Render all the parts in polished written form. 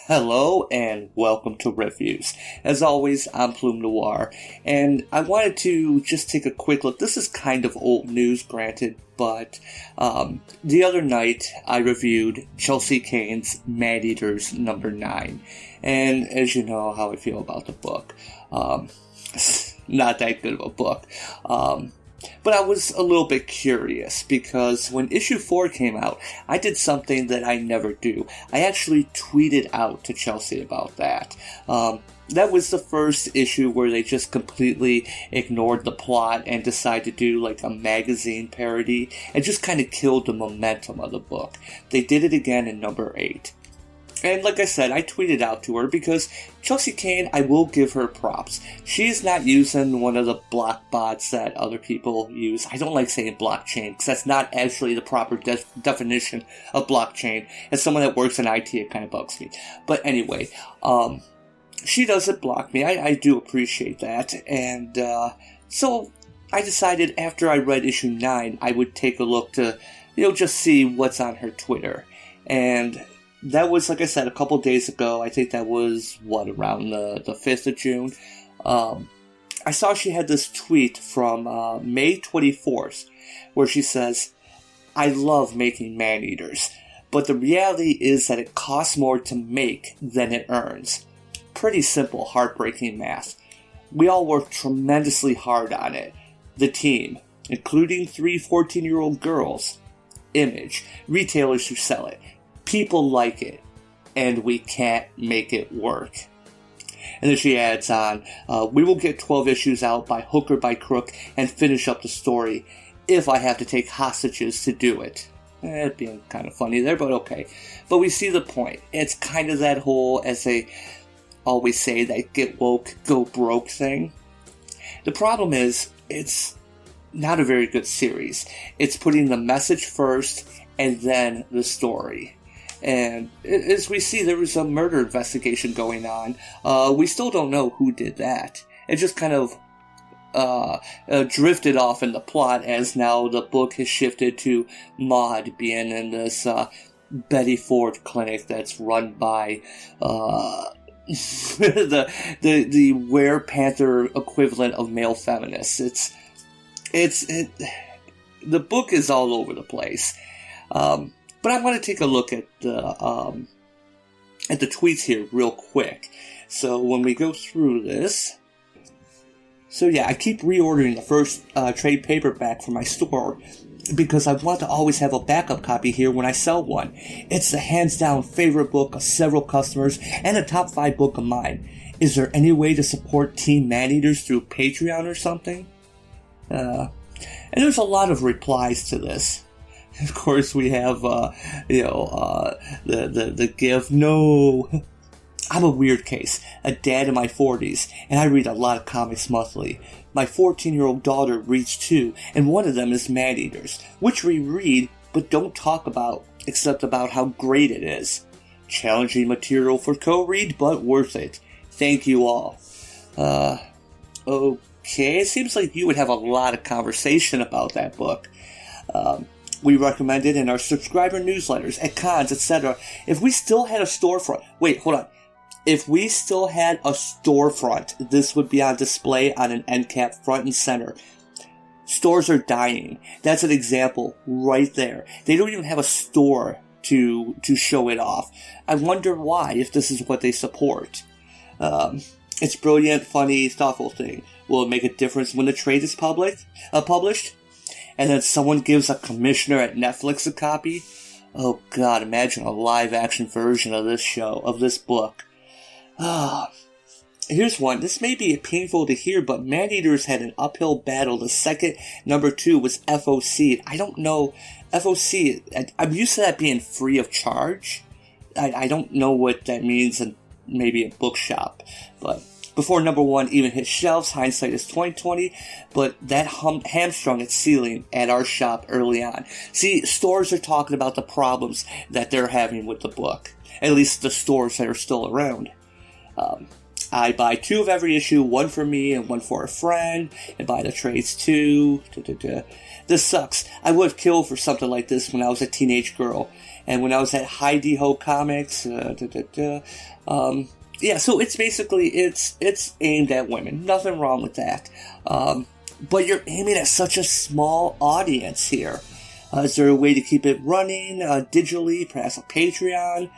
Hello and welcome to Reviews. As always, I'm Plume Noir, and I wanted to just take a quick look. This is kind of old news, granted, but the other night I reviewed Chelsea Cain's Maneaters number 9, and as you know how I feel about the book, not that good of a book. But I was a little bit curious because when issue 4 came out, I did something that I never do. I actually tweeted out to Chelsea about that. That was the first issue where they just completely ignored the plot and decided to do like a magazine parody and just kind of killed the momentum of the book. They did it again in number 8. And like I said, I tweeted out to her because Chelsea Cain, I will give her props. She's not using one of the block bots that other people use. I don't like saying blockchain because that's not actually the proper definition of blockchain. As someone that works in IT, it kind of bugs me. But anyway, she doesn't block me. I do appreciate that. And so I decided after I read issue 9, I would take a look to, just see what's on her Twitter. And that was, like I said, a couple days ago. I think that was, around the 5th of June. I saw she had this tweet from May 24th, where she says, "I love making man-eaters, but the reality is that it costs more to make than it earns. Pretty simple, heartbreaking math. We all work tremendously hard on it. The team, including 3 14-year-old girls, image, retailers who sell it. People like it, and we can't make it work." And then she adds on, "We will get 12 issues out by hook or by crook and finish up the story if I have to take hostages to do it." Being kind of funny there, but okay. But we see the point. It's kind of that whole, as they always say, that get woke, go broke thing. The problem is, it's not a very good series. It's putting the message first and then the story. And as we see, there was a murder investigation going on. We still don't know who did that. It just kind of drifted off in the plot as now the book has shifted to Maud being in this Betty Ford clinic that's run by the Were-Panther equivalent of male feminists. The book is all over the place. But I want to take a look at the tweets here real quick. So when we go through this, so yeah, I keep reordering the first trade paperback for my store because I want to always have a backup copy here when I sell one. It's the hands down favorite book of several customers and a top 5 book of mine. Is there any way to support Team Maneaters through Patreon or something? And there's a lot of replies to this. Of course, we have, the GIF. No, I'm a weird case, a dad in my 40s, and I read a lot of comics monthly. My 14-year-old daughter reads too, and one of them is Maneaters, which we read but don't talk about, except about how great it is. Challenging material for co-read, but worth it. Thank you all. Okay, it seems like you would have a lot of conversation about that book. We recommend it in our subscriber newsletters, at cons, etc. If we still had a storefront... Wait, hold on. If we still had a storefront, this would be on display on an end cap front and center. Stores are dying. That's an example right there. They don't even have a store to show it off. I wonder why, if this is what they support. It's brilliant, funny, thoughtful thing. Will it make a difference when the trade is published? And then someone gives a commissioner at Netflix a copy? Oh god, imagine a live-action version of this book. Here's one. This may be painful to hear, but Maneaters had an uphill battle. The second number 2 was FOC. I don't know. FOC, I'm used to that being free of charge. I don't know what that means in maybe a bookshop, but before number 1 even hit shelves, hindsight is 2020, but that hamstrung its ceiling at our shop early on. See, stores are talking about the problems that they're having with the book. At least the stores that are still around. I buy 2 of every issue, 1 for me and 1 for a friend, and buy the trades too. This sucks. I would have killed for something like this when I was a teenage girl, and when I was at Heidi Ho Comics. Yeah, so it's basically it's aimed at women. Nothing wrong with that. But you're aiming at such a small audience here. Is there a way to keep it running digitally, perhaps a Patreon?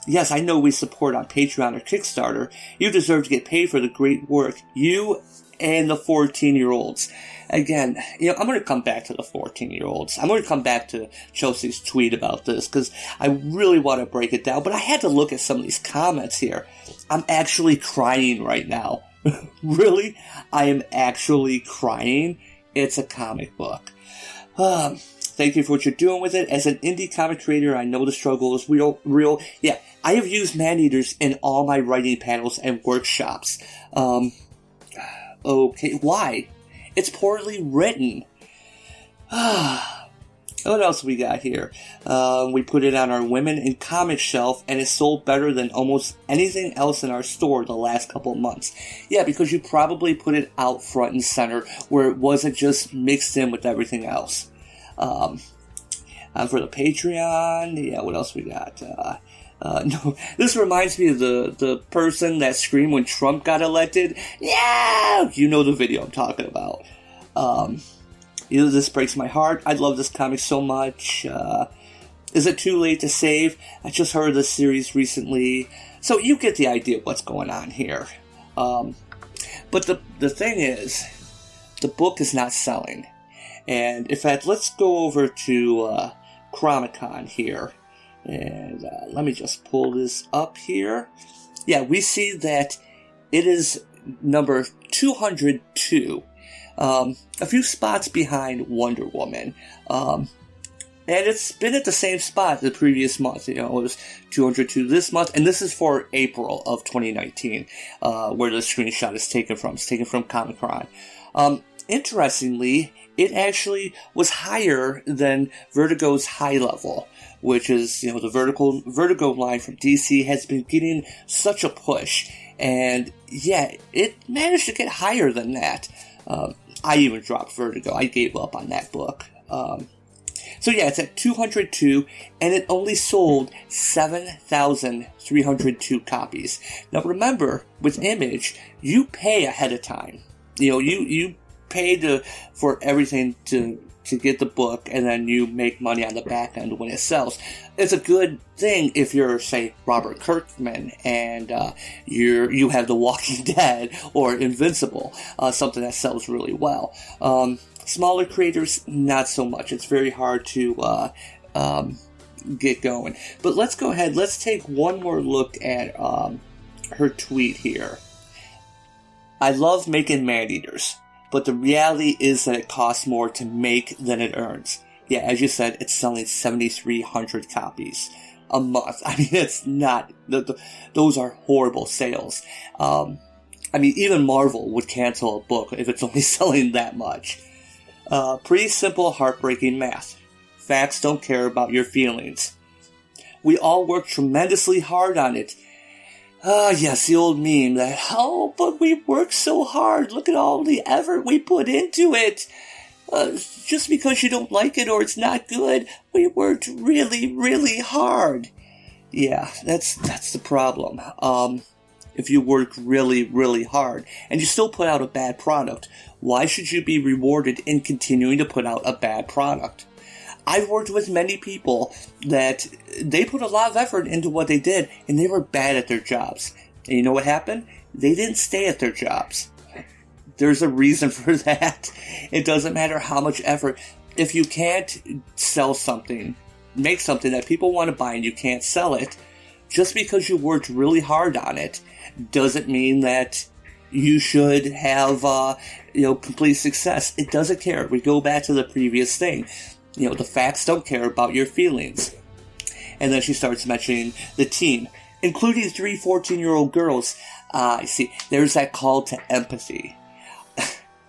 Yes, I know we support on Patreon or Kickstarter. You deserve to get paid for the great work. You and the 14-year-olds. Again, I'm going to come back to the 14-year-olds. I'm going to come back to Chelsea's tweet about this because I really want to break it down. But I had to look at some of these comments here. I'm actually crying right now. Really? I am actually crying. It's a comic book. Thank you for what you're doing with it. As an indie comic creator, I know the struggle is real. Yeah, I have used man-eaters in all my writing panels and workshops. Okay, why? It's poorly written. What else we got here? We put it on our Women in Comics shelf, and it sold better than almost anything else in our store the last couple of months. Yeah, because you probably put it out front and center, where it wasn't just mixed in with everything else. For the Patreon, yeah, what else we got? No, this reminds me of the person that screamed when Trump got elected. Yeah! You know the video I'm talking about. This breaks my heart. I love this comic so much. Is it too late to save? I just heard of this series recently. So you get the idea of what's going on here. But the thing is, the book is not selling. And in fact, let's go over to Chromicon here. And let me just pull this up here. Yeah, we see that it is number 202. A few spots behind Wonder Woman. And it's been at the same spot the previous month. It was 202 this month. And this is for April of 2019, where the screenshot is taken from. It's taken from Comic-Con. Interestingly, it actually was higher than Vertigo's High Level, which is, the Vertigo line from DC has been getting such a push. And yeah, it managed to get higher than that. I even dropped Vertigo. I gave up on that book. So yeah, it's at 202, and it only sold 7,302 copies. Now remember, with Image, you pay ahead of time. You pay for everything to get the book, and then you make money on the back end when it sells. It's a good thing if you're, say, Robert Kirkman, and you have The Walking Dead or Invincible, something that sells really well. Smaller creators, not so much. It's very hard to get going. But let's go ahead. Let's take one more look at her tweet here. I love making man-eaters, but the reality is that it costs more to make than it earns. Yeah, as you said, it's selling 7,300 copies a month. I mean, it's not... those are horrible sales. Even Marvel would cancel a book if it's only selling that much. Pretty simple, heartbreaking math. Facts don't care about your feelings. We all work tremendously hard on it. Yes, the old meme that, but we worked so hard. Look at all the effort we put into it. Just because you don't like it or it's not good, we worked really, really hard. Yeah, that's the problem. If you work really, really hard and you still put out a bad product, why should you be rewarded in continuing to put out a bad product? I've worked with many people that they put a lot of effort into what they did, and they were bad at their jobs. And you know what happened? They didn't stay at their jobs. There's a reason for that. It doesn't matter how much effort. If you can't sell something, make something that people want to buy and you can't sell it, just because you worked really hard on it, doesn't mean that you should have complete success. It doesn't care. We go back to the previous thing. The facts don't care about your feelings. And then she starts mentioning the team, including 3 14-year-old girls. I see. There's that call to empathy.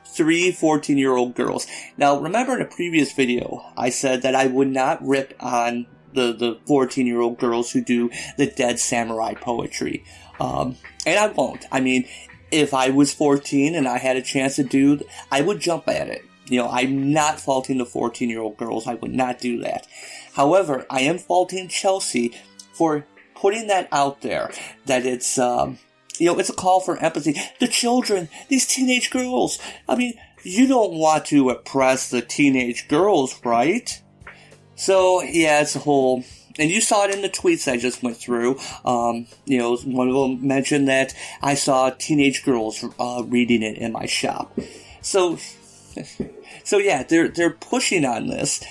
3 14-year-old girls. Now, remember in a previous video, I said that I would not rip on the 14-year-old girls who do the dead samurai poetry. And I won't. I mean, if I was 14 and I had a chance to do, I would jump at it. You know, I'm not faulting the 14-year-old girls. I would not do that. However, I am faulting Chelsea for putting that out there, that it's, it's a call for empathy. The children, these teenage girls. I mean, you don't want to oppress the teenage girls, right? So, yeah, it's a whole... And you saw it in the tweets I just went through. One of them mentioned that I saw teenage girls reading it in my shop. So yeah, they're pushing on this.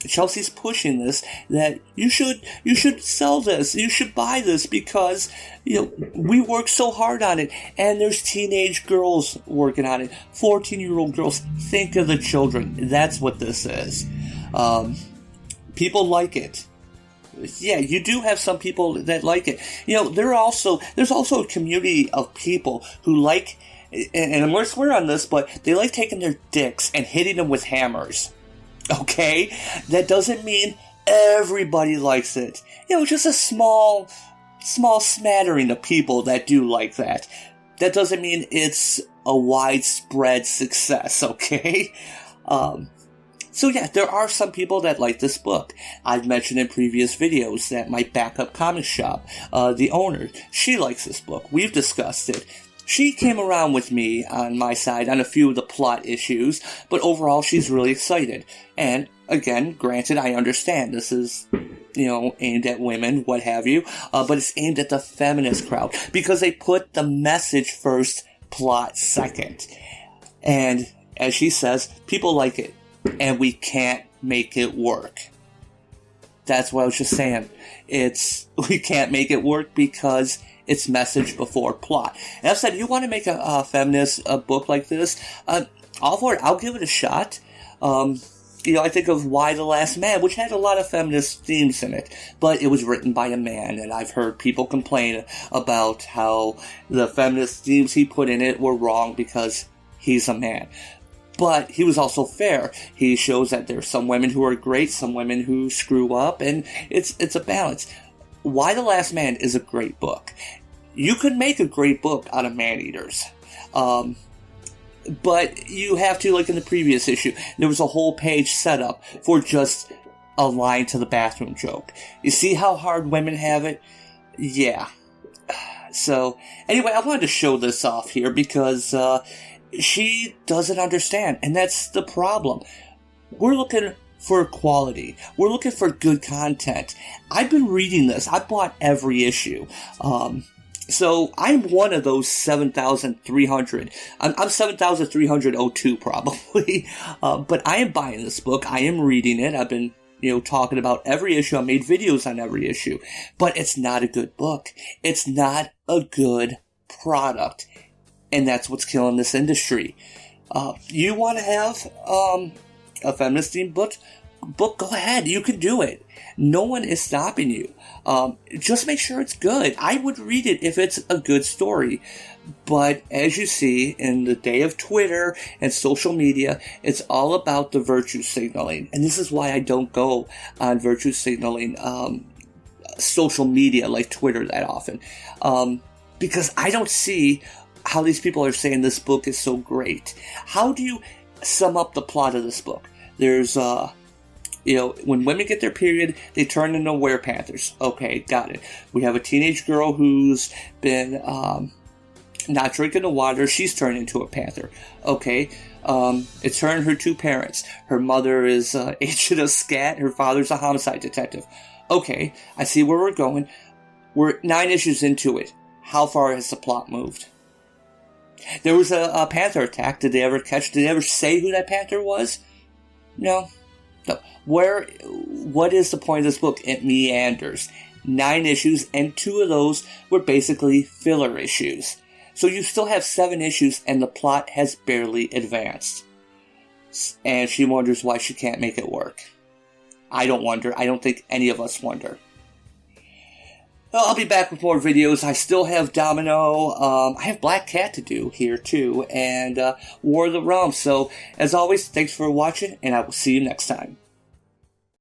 Chelsea's pushing this, that you should sell this, you should buy this, because we work so hard on it, and there's teenage girls working on it, 14-year-old girls. Think of the children. That's what this is. People like it. Yeah, you do have some people that like it. There's also a community of people who like, and I'm going to swear on this, but they like taking their dicks and hitting them with hammers. Okay? That doesn't mean everybody likes it. Just a small smattering of people that do like that. That doesn't mean it's a widespread success, okay? So yeah, there are some people that like this book. I've mentioned in previous videos that my backup comic shop, the owner, she likes this book. We've discussed it. She came around with me on my side on a few of the plot issues, but overall she's really excited. And again, granted, I understand this is, aimed at women, what have you, but it's aimed at the feminist crowd because they put the message first, plot second. And as she says, people like it. And we can't make it work. That's what I was just saying. We can't make it work because it's message before plot. And I said, you want to make a feminist book like this? All for it. I'll give it a shot. I think of Why the Last Man, which had a lot of feminist themes in it, but it was written by a man, and I've heard people complain about how the feminist themes he put in it were wrong because he's a man. But he was also fair. He shows that there's some women who are great, some women who screw up, and it's a balance. Why the Last Man is a great book. You could make a great book out of man-eaters. But you have to, like in the previous issue, there was a whole page set up for just a line to the bathroom joke. You see how hard women have it? Yeah. So, anyway, I wanted to show this off here because, she doesn't understand, and that's the problem. We're looking for quality. We're looking for good content. I've been reading this. I bought every issue. So I'm one of those 7,300. I'm 7,302 probably. But I am buying this book. I am reading it. I've been, talking about every issue. I made videos on every issue. But it's not a good book. It's not a good product. And that's what's killing this industry. You want to have a feminist themed book? Go ahead. You can do it. No one is stopping you. Just make sure it's good. I would read it if it's a good story. But as you see, in the day of Twitter and social media, it's all about the virtue signaling. And this is why I don't go on virtue signaling social media like Twitter that often. Because I don't see how these people are saying this book is so great. How do you sum up the plot of this book? There's, when women get their period, they turn into werepanthers. Okay, got it. We have a teenage girl who's been not drinking the water. She's turned into a panther. Okay, it's her and her two parents. Her mother is agent of scat. Her father's a homicide detective. Okay, I see where we're going. We're 9 issues into it. How far has the plot moved? There was a panther attack. Did they ever say who that panther was? No. What is the point of this book? It meanders. 9 issues, and 2 of those were basically filler issues. So you still have 7 issues, and the plot has barely advanced. And she wonders why she can't make it work. I don't wonder. I don't think any of us wonder. Well, I'll be back with more videos. I still have Domino. I have Black Cat to do here, too. And War of the Realms. So, as always, thanks for watching, and I will see you next time.